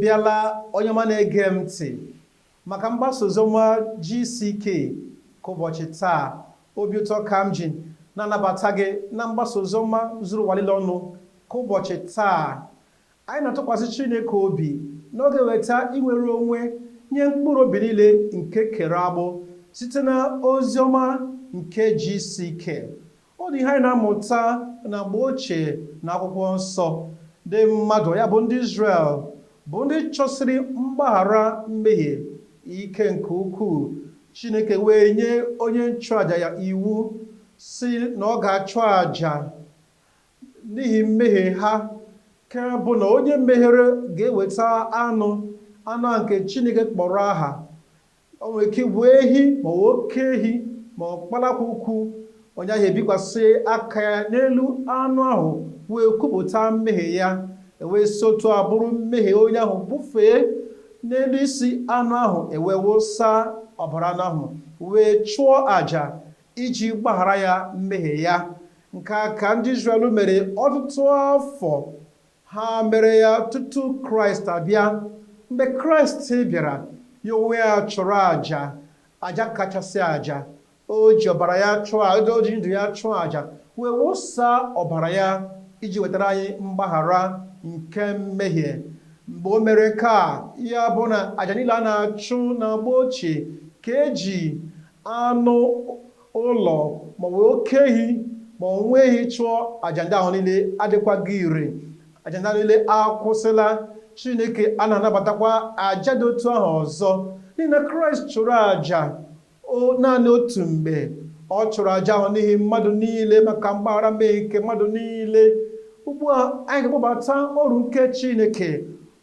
bịala onye ọma na-ege m ntị maka mgbasa oziọma GCK ka ụbọchị taa. Obi ụtọ ka m ji na-anabata gị na mgbasa oziọma zuru ụwa niile ọnụ ka ụbọchị taa. Anyị na-atụkwasị Chineke obi n'oge weta inwere onwe nye mkpụrụ obi niile nke kere agbụ site na oziọma nke GCK. Ọ dị ihe anyị na-amụta na mgbe ochie na akwụkwọ nsọ. Ndị mmadụ, ya bụ ndị Izrel, bụ ndị chọsiri mgbaghara mmehie ike nke ukwuu. Chineke wee nye onye nchụaja ya iwu si na ọ ga-achụ àjà n'ihi mmehie ha, nke bụ na onye mehiere ga-eweta anụ nke Chineke kpọrọ aha. O nwere ike bụ ehi ma oke ehi ma ọkpalakwa ukwu. Onye ahụ ebikwasị aka ya n'elu anụ ahụ wee kwupụta mmehie ya, ewee si otu a bụrụ mmehie onye ahụ bufee n'elu isi anụ ahụ, ewee wụsa ọbara anụ ahụ wee chụọ àjà iji gbaghara ya mmehie ya. Nke a ka ndị Izrel mere ọtụtụ afọ. Ha mere ya tutu Kraịst abịa. Mgbe Kraịst bịara, ya onwe ya chụrụ àjà kachasị àjà. O ji ọbara ya chụọ, o ji ndụ ya chụọ àjà wee wụsa ọbara ya iji wetara anyị mgbaghara nke mmehie. Mgbe o mere ka ya bụ na àjà niile a na-achụ na mgbe ochie ka eji anụ ụlọ ma oke ehi ma onwe ehi chụọ, àjà ndị ahụ niile adịkwaghị ire. Àjà ndị ahụ niile akwụsịla. Chineke a na-anabatakwa àjà dị otu ahụ ọzọ n'ihi na Kraịst chụrụ àjà naanị otu mgbe. Ọ chụrụ àjà ahụ n'ihi mmadụ niile, maka mgbaghara mmehie nke mmadụ niile. Ugbu a anyị ga-akpọbata ọrụ nke Chineke,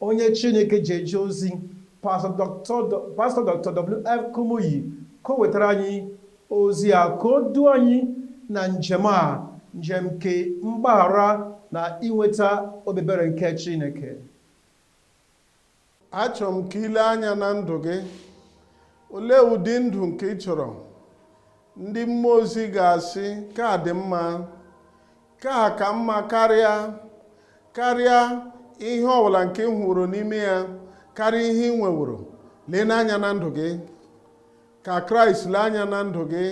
onye Chineke ji eje ozi, Pastọ Dr. W.F. Kumuyi, ka o wetara anyị ozi a, ka o duo anyị na njem nke mgbaghara na inweta obebere nke Chineke. Achọrọ m ka ile anya na ndụ gị. Olee ụdị ndụ nke ị chọrọ? Ndị mmụọ ozi ga-asị ka dị mma, ka mma karịa ihe ọbụla nke ị hụrụ n'ime ya, karịa ihe ị nweworo. Lee n'anya na ndụ gị, ka Kraịst lee anya na ndụ gị.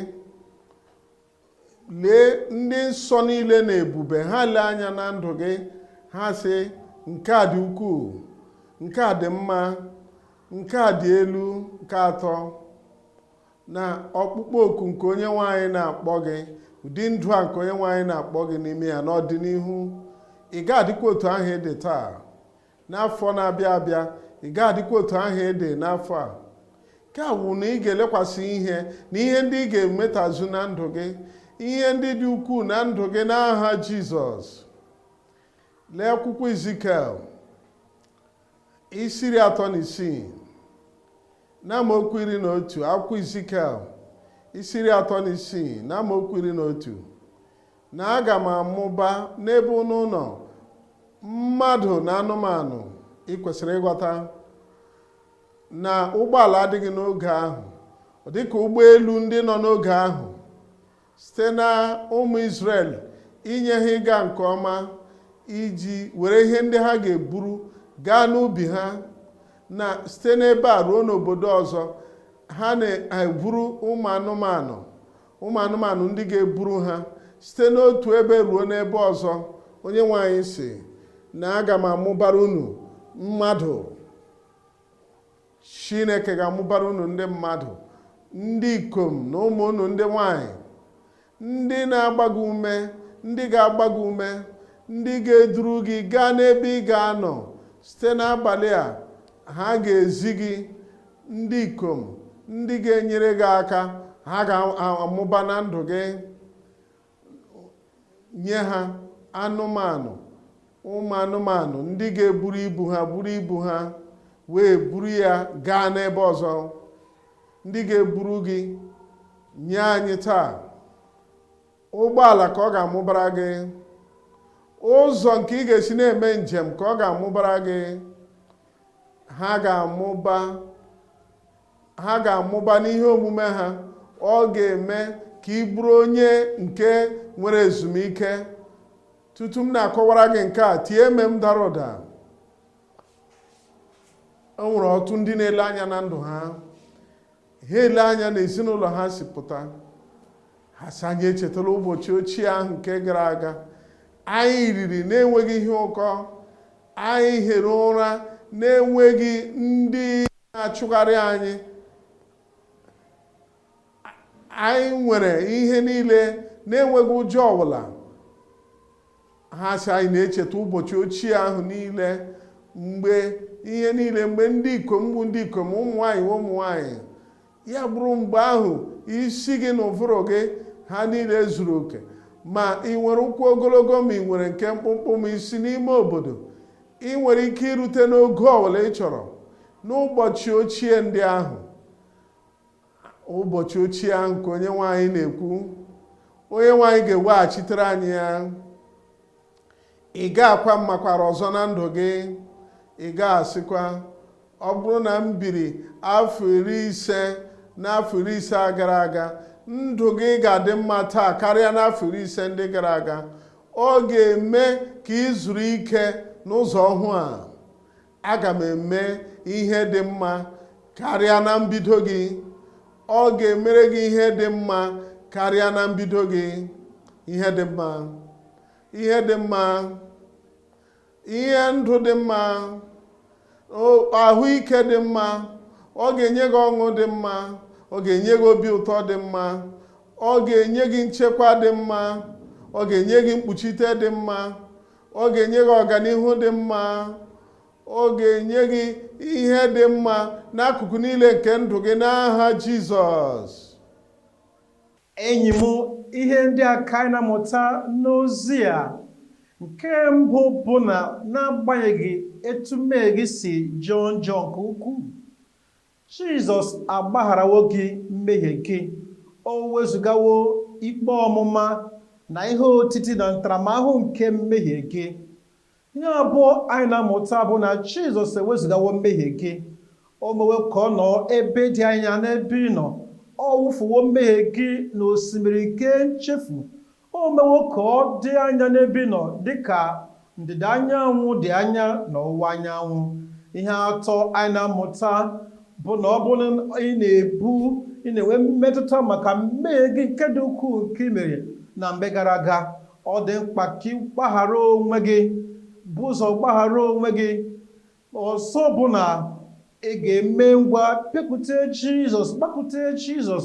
Lee ndị nsọ niile na ebube, ha lee anya na ndụ gị, ha sị nke a dị ukwuu, nke a dị mma, nke a dị elu, nke atọ. Na ọkpụkpọ oku nke onye nwanyị na-akpọ gị, ụdị ndụ a nke onye nwanyị na-akpọ gị n'ime ya n'ọdịnihu, ị ga-adịkwa otu ahụ ede taa. N'afọ na-abịa abịa, ị ga-adịkwa otu ahụ ede n'afọ a. Nke a wụ na ị ga-elekwasị ihe na ihe ndị ị ga-emetazu na ndụ gị, ihe ndị dị ukwuu na ndụ gị n'aha Jizọs. Lee akwụkwọ Ezikiel isi 36 na amaokwu 11. Akwụkwọ Ezikiel isi 36 na amaokwu 11. Na aga m amụba n'ebe unu nọ, mmadụ na anụmanụ. Ị kwesịrị ịghọta na ụgbọala adịghị n'oge ahụ, ọ dịka ụgbọelu ndị nọ n'oge ahụ, site na ụmụ Izrel inye ha ịga nke ọma, iji were ihe ndị ha ga-eburu gaa n'ubi ha, na site n'ebe a ruo n'obodo ọzọ. Ha na-eburu ụmụ anụmanụ ndị ga-eburu ha site n'otu ebe ruo n'ebe ọzọ. Onye nwanyị sị na aga m amụbara unu mmadụ. Chineke ga-amụbara unu ndị mmadụ, ndị ikom na ụmụ unu ndị nwanyị, ndị na-agbago ume, ndị ga-agbago ume, ndị ga-eduru gị gaa n'ebe ị ga-anọ. Site n'abalị a, ha ga-ezi gị ndị ikom ndị ga-enyere gị aka. Ha ga-amụba na ndụ gị. Nye ha ụmụ anụmanụ ndị ga-eburu ibu ha wee buru ya gaa n'ebe ọzọ. Ndị ga-eburu gị nye anyị taa. Ụgbọala ka ọ ga-amụbara gị. Ụzọ nke ị ga-esi na-eme njem ka ọ ga-amụbara gị. Ha ga-amụba n'ihe omume ha. Ọ ga-eme ka ị bụrụ onye nke nwere ezumike. Tutu m na-akọwara gị nke a, tie eme m dara ụda. o nwere ọtụ ndị na-ele anya na ndụ ha ele anya na ezinụlọ ha si pụta ha sị anyị echetala ụbọchị ochie ahụ nke gara aga anyị riri na-enweghị ihe ụkọ, anyị hiere ụra na-enweghị ndị na-achụgharị anyị, anyị nwere ihe niile na-enweghị ụjọ ọbụla. Ha sị anyị na-echeta ụbọchị ochie ahụ niile mgbe ihe niile mgbe ndị ikom bụ ndị ikom, ụmụ nwanyị ụmụ nwanyị, ya bụrụ mgbe ahụ isi gị na ụvụrụ gị ha niile zuru oke, ma ị nwere ụkwụ ogologo ma ị nwere nke mkpụmkpụ ma isi n'ime obodo, ị nwere ike irute n'oge ọbụla ị chọrọ n'ụbọchị ochie ndị ahụ. Ụbọchị ochie ahụ ka onye nwanyị na-ekwu, onye nwanyị ga-eweghachitere anyị ya. Ị ga-akwa mmakwara ọzọ na ndụ gị, ị ga-asịkwa ọ bụrụ na m biri afọ 50 n'afọ 50 gara aga, ndụ gị ga-adị mma taa karịa n'afọ 50 ndị gara aga. Ọ ga-eme ka ị zuru ike n'ụzọ ọhụụ a. Aga m eme ihe dị mma karịa na mbido gị. Ọ ga-emere gị ihe dị mma karịa na mbido gị. Ihe dị mma, ihe dị mma, ihe ndụ dị mma, ahụike dị mma. Ọ ga-enye gị ọṅụ dị mma, ọ ga-enye gị obi ụtọ dị mma, ọ ga-enye gị nchekwa dị mma, ọ ga-enye gị mkpuchite dị mma, ọ ga-enye gị ọganihu dị mma, ọ ga-enye gị ihe dị mma n'akụkụ niile nke ndụ gị n'aha Jizọs. Enyi m, ihe ndị a ka anyị na-amụta n'ozi a. Nke mbụ bụ na n'agbanyeghị etu mmehie gị si jọọ njọ nke ukwuu, Jizọs agbagharawo gị mmehie gị. O wezụgawo ikpe ọmụma na ihe otiti na ntaramahụhụ nke mmehie gị. Ihe abụọ anyị na-amụta bụ na Jizọs ewezụgawo mmehie gị. O mewe ka ọ nọ ebe dị anya n'ebe ị nọ. Ọ wụfuwo mmehie gị n'osimiri nke nchefu. O mewo ka ọ dị anya n'ebe ị nọ dịka ndịda anyanwụ dị anya n'ọwụwa anyanwụ. Ihe atọ anyị na-amụta bụ na ọ bụrụ na ị na-enwe mmetụta maka mmehie gị nke dị ukwuu nke i mere na mgbe gara aga, ọ dị mkpa ka ị gbaghara onwe gị, bụ ụzọ gbaghara onwe gị. Ọzọ bụ na ị ga-eme ngwa bịakwute Jizọs, gbakute Jizọs,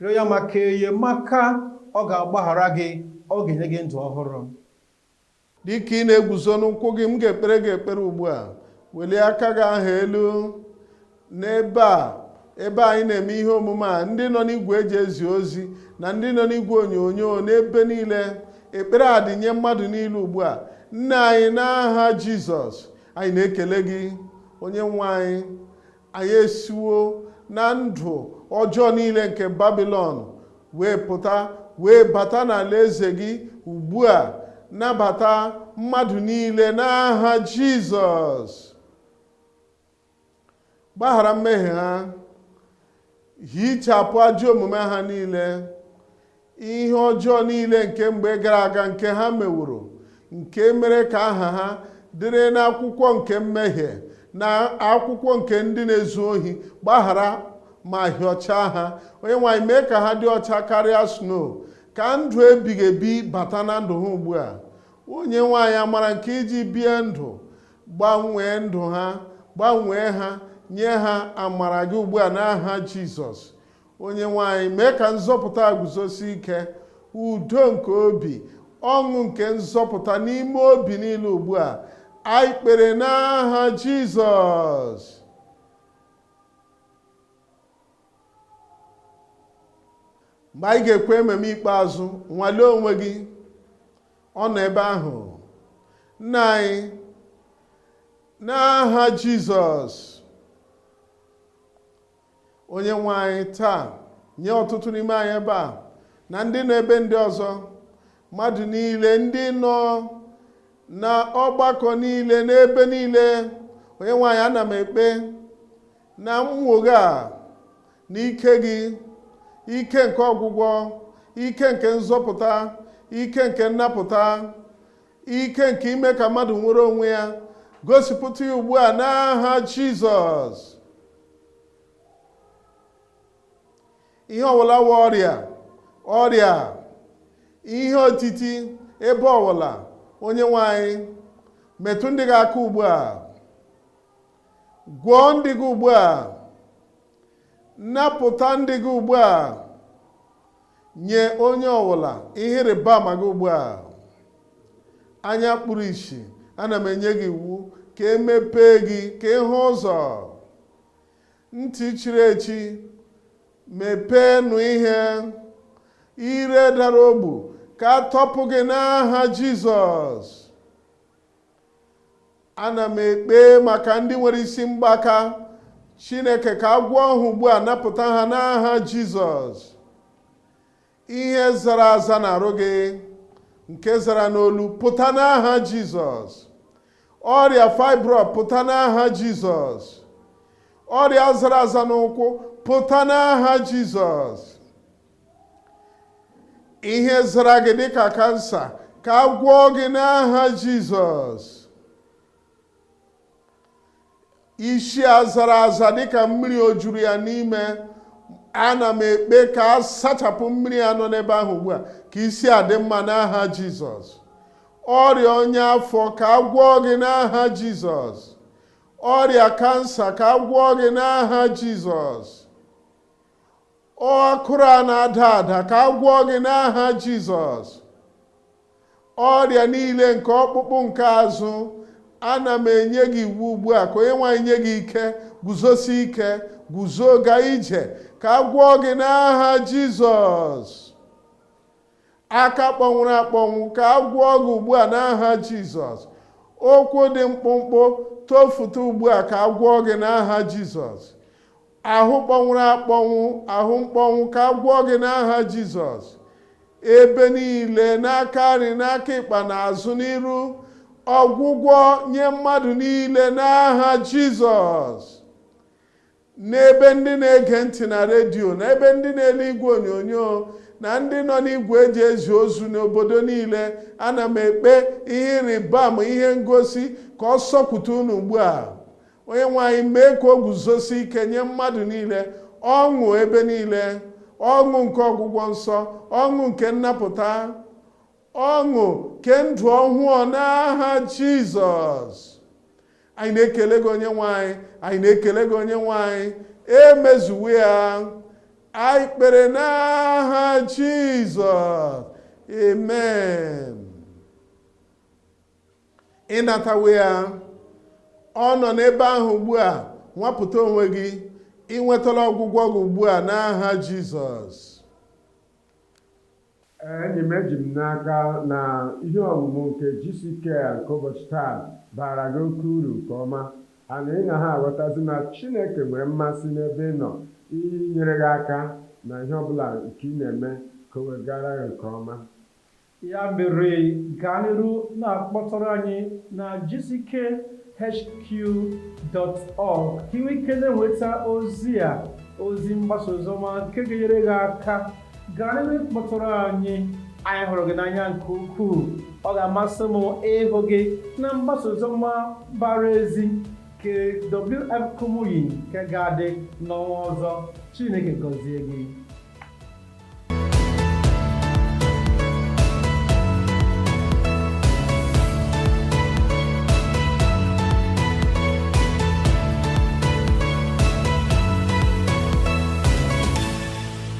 rịọ ya maka enyemaka. Ọ ga-agbaghara gị, ọ ga-enye gị ndụ ọhụrụ. Dịka ị na-eguzo n'ụkwụ gị, m ga-ekpere gị ekpere ugbu a. Welie aka gị ahụ elu n'ebe ebe anyị na-eme ihe omume a. Ndị nọ n'igwe eji ezi ozi na ndị nọ n'igwe onyonyo n'ebe niile, ekpere a dị nye mmadụ niile ugbu a. Nna anyị, n'aha Jizọs, anyị na-ekele gị onye nwe anyị. Anyị esiwo na ndụ ọjọọ niile nke Babilọn wee pụta, wee bata n'ala eze gị ugbu a. Nabata mmadụ niile n'aha Jizọs. Gbaghara mmehie ha, hichapụ ajọ omume ha niile, ihe ọjọọ niile nke mgbe gara aga nke ha meworo, nke mere ka aha ha dịrị n'akwụkwọ nke mmehie na akwụkwọ nke ndị na-ezu ohi. Gbaghara ma hịọchaa ha. Onye nwanyị, mee ka ha dị ọcha karịa snow, ka ndụ ebighị ebi bata na ndụ ha ugbu a. Onye nwanyị, amara nke iji bie ndụ, gbanwee ndụ ha, gbanwee ha, nye ha amara gị ugbu a n'aha Jizọs. Onye nwanyị, mee ka nzọpụta guzosi ike, udo nke obi, ọṅụ nke nzọpụta n'ime obi niile ugbu a. Anyị kpere n'aha Jizọs. Mgbe anyị ga-ekwe ememe ikpeazụ, nwalee onwe gị. Ọ nọ ebe ahụ. Nna anyị, n'aha Jizọs, onye nwe anyị, taa nye ọtụtụ n'ime anyị ebe a na ndị nọ ebe ndị ọzọ, mmadụ niile ndị nọ na ọgbakọ niile n'ebe niile. Onye nwe anyị, ana m ekpe na mwoghe a n'ike gị, ike nke ọgwụgwọ, ike nke nzọpụta, ike nke nnapụta, ike nke ime ka mmadụ nwere onwe ya, gosipụta ya ugbu a n'aha Jizọs. Ihe ọbụla wụ ọrịa ihe otiti ebe ọbụla, onye nwe anyị metụ ndị gị aka ugbu a, gwọọ ndị gị ugbu a, napụta ndị gị ugbu a, nye onye ọbụla ihe ịrịba ama gị ugbu a. Anya kpuru ìsì, ana m enye gị iwu ka emepee gị, ka ịhụ ụzọ. Ntị chiri echi, mepee nụ ihe. Ire dara ogbu, ka a tọpụ gị n'aha Jizọs. Ana m ekpe maka ndị nwere isi mgbaka, Chineke ka a gwọọ ha ugbu a, napụta ha n'aha Jizọs. Ihe zara aza na-arụ gị, nke zara n'olu, pụta n'aha Jizọs. Ọrịa fibroid, pụta n'aha Jizọs. Ọrịa zara aza n'ụkwụ, pụta n'aha Jizọs. Ihe zara gị dịka kansa, ka a gwọọ gị n'aha Jizọs. Isi azara aza dịka mmiri o juru ya n'ime, ana m ekpe ka a sachapụ mmiri ya nọ n'ebe ahụ ugbu a, ka isi a dị mma n'aha Jizọs. Ọrịa ọnya afọ, ka a gwọọ gị n'aha Jizọs. Ọrịa kansa, ka a gwọọ gị n'aha Jizọs. Akụrụ a na-ada ada, ka a gwọọ gị n'aha Jizọs. Ọrịa niile nke ọkpụkpụ nke azụ, ana m enye gị iwu ugbu a, ka onye nwaanyị nye gị ike, guzosi ike, guzo gaa ije, ka a gwọọ gị n'aha Jizọs. Aka kpọnwụrụ akpọnwụ, ka a gwọọ gị ugbu a n'aha Jizọs. Okwu dị mkpụmkpụ, tofuta ugbu a, ka a gwọọ gị n'aha Jizọs. Ahụ kpọnwụrụ akpọnwụ, ahụ mkpọnwụ, ka a gwọọ gị n'aha Jizọs. Ebe niile, n'aka nri, n'aka ịkpa, n'azụ, n'iru, ọgwụgwọ nye mmadụ niile n'aha Jizọs. N'ebe ndị na-ege ntị na redio, n'ebe ndị na-ele igwe onyonyo, na ndị nọ n'igwe eji ezi ozu n'obodo niile, ana m ekpe ihe ịrịba ama, ihe ngosi, ka ọ sọpụta unu ugbu a. Onye nwaanyị mee ka o guzosi ike nye mmadụ niile, ọṅụ ebe niile, ọṅụ nke ọgwụgwọ nsọ, ọṅụ nke nnapụta, ọṅụ nke ndụ ọhụụ n'aha Jizọs. Anyị na-ekele gị onye nwaanyị, anyị na-ekele gị onye nwaanyị, emezuwe ya. Anyị kpere n'aha Jizọs, amen. Ịnatawe ya, ọ nọ n'ebe ahụ ugbu a, nwapụta onwe gị, ị nwetala ọgwụgwọ gị ugbu a n'aha Jizọs. Enyi m, eji m n'aka na ihe ọmụmụ nke GCK nke ụbọchị taa bara gị oke uru nke ọma. Ana ị na ha aghọtazi na Chineke nwere mmasị n'ebe ị nọ inyere gị aka na ihe ọbụla nke ị na-eme ka o wegara gị nke ọma. Ya mere, gaa n'iru na-akpọtụrụ anyị na gckhq.org ka ị nwee ike na-enweta ozi a, ozi mgbasa oziọma nke ga-enyere gị aka. Gaa n'iru kpọtụrụ anyị. Anyị hụrụ gị n'anya nke ukwuu. Ọ ga-amasị m ịhụ gị na mgbasa oziọma bara ezi nke WF Kumuyi nke ga-adị n'ọnwa ọzọ. Chineke gọzie gị.